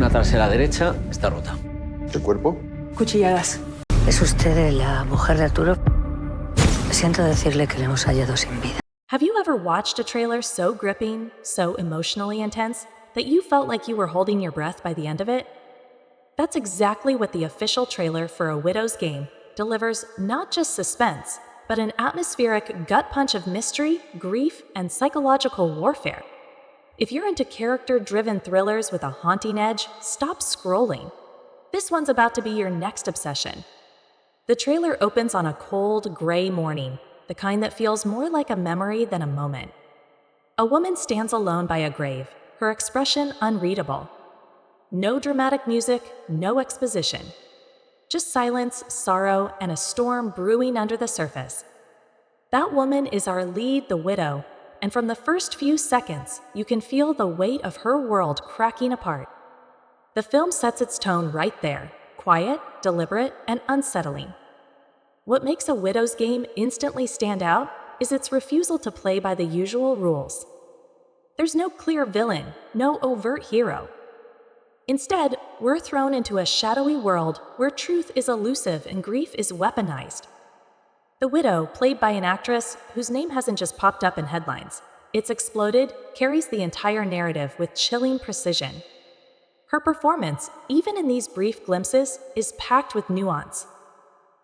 columna trasera derecha está rota. ¿El cuerpo? Cuchilladas. ¿Es usted la mujer de Arturo? Siento decirle que le hemos hallado sin vida. Have you ever watched a trailer so gripping, so emotionally intense, that you felt like you were holding your breath by the end of it? That's exactly what the official trailer for A Widow's Game delivers, not just suspense, but an atmospheric gut punch of mystery, grief, and psychological warfare. If you're into character-driven thrillers with a haunting edge, stop scrolling. This one's about to be your next obsession. The trailer opens on a cold, gray morning, the kind that feels more like a memory than a moment. A woman stands alone by a grave, her expression unreadable. No dramatic music, no exposition. Just silence, sorrow, and a storm brewing under the surface. That woman is our lead, the widow, and from the first few seconds, you can feel the weight of her world cracking apart. The film sets its tone right there, quiet, deliberate, and unsettling. What makes A Widow's Game instantly stand out is its refusal to play by the usual rules. There's no clear villain, no overt hero. Instead, we're thrown into a shadowy world where truth is elusive and grief is weaponized. The widow, played by an actress whose name hasn't just popped up in headlines, it's exploded, carries the entire narrative with chilling precision. Her performance, even in these brief glimpses, is packed with nuance.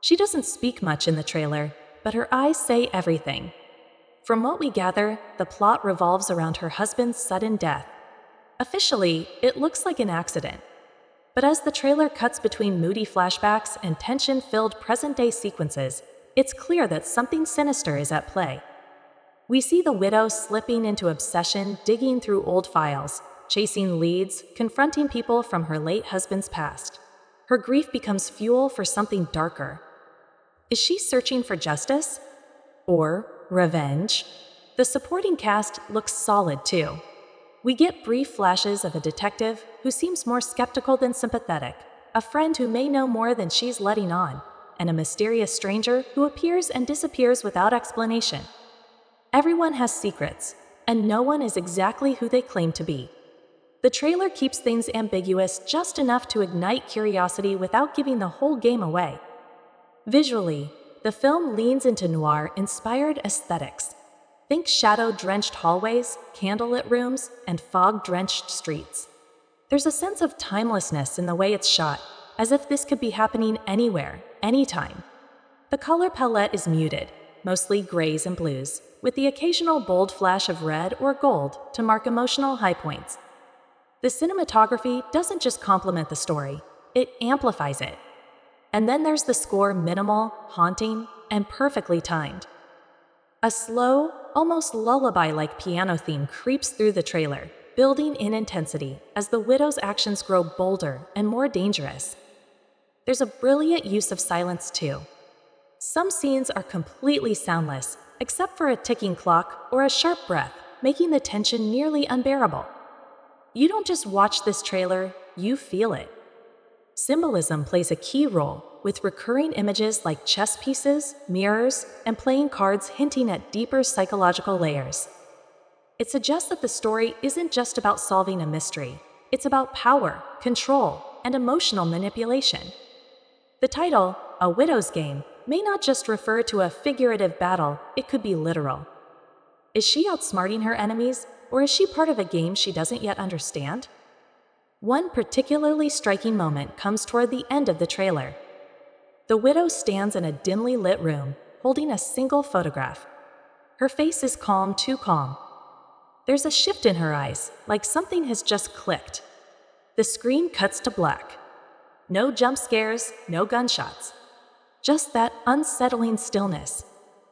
She doesn't speak much in the trailer, but her eyes say everything. From what we gather, the plot revolves around her husband's sudden death. Officially, it looks like an accident. But as the trailer cuts between moody flashbacks and tension-filled present-day sequences, it's clear that something sinister is at play. We see the widow slipping into obsession, digging through old files, chasing leads, confronting people from her late husband's past. Her grief becomes fuel for something darker. Is she searching for justice? Or revenge? The supporting cast looks solid too. We get brief flashes of a detective who seems more skeptical than sympathetic, a friend who may know more than she's letting on, and a mysterious stranger who appears and disappears without explanation. Everyone has secrets, and no one is exactly who they claim to be. The trailer keeps things ambiguous just enough to ignite curiosity without giving the whole game away. Visually, the film leans into noir-inspired aesthetics. Think shadow-drenched hallways, candlelit rooms, and fog-drenched streets. There's a sense of timelessness in the way it's shot, as if this could be happening anywhere, anytime. The color palette is muted, mostly grays and blues, with the occasional bold flash of red or gold to mark emotional high points. The cinematography doesn't just complement the story, it amplifies it. And then there's the score, minimal, haunting, and perfectly timed. A slow, almost lullaby-like piano theme creeps through the trailer, building in intensity as the widow's actions grow bolder and more dangerous. There's a brilliant use of silence too. Some scenes are completely soundless, except for a ticking clock or a sharp breath, making the tension nearly unbearable. You don't just watch this trailer, you feel it. Symbolism plays a key role, with recurring images like chess pieces, mirrors, and playing cards hinting at deeper psychological layers. It suggests that the story isn't just about solving a mystery, it's about power, control, and emotional manipulation. The title, A Widow's Game, may not just refer to a figurative battle, it could be literal. Is she outsmarting her enemies, or is she part of a game she doesn't yet understand? One particularly striking moment comes toward the end of the trailer. The widow stands in a dimly lit room, holding a single photograph. Her face is calm, too calm. There's a shift in her eyes, like something has just clicked. The screen cuts to black. No jump scares, no gunshots. Just that unsettling stillness,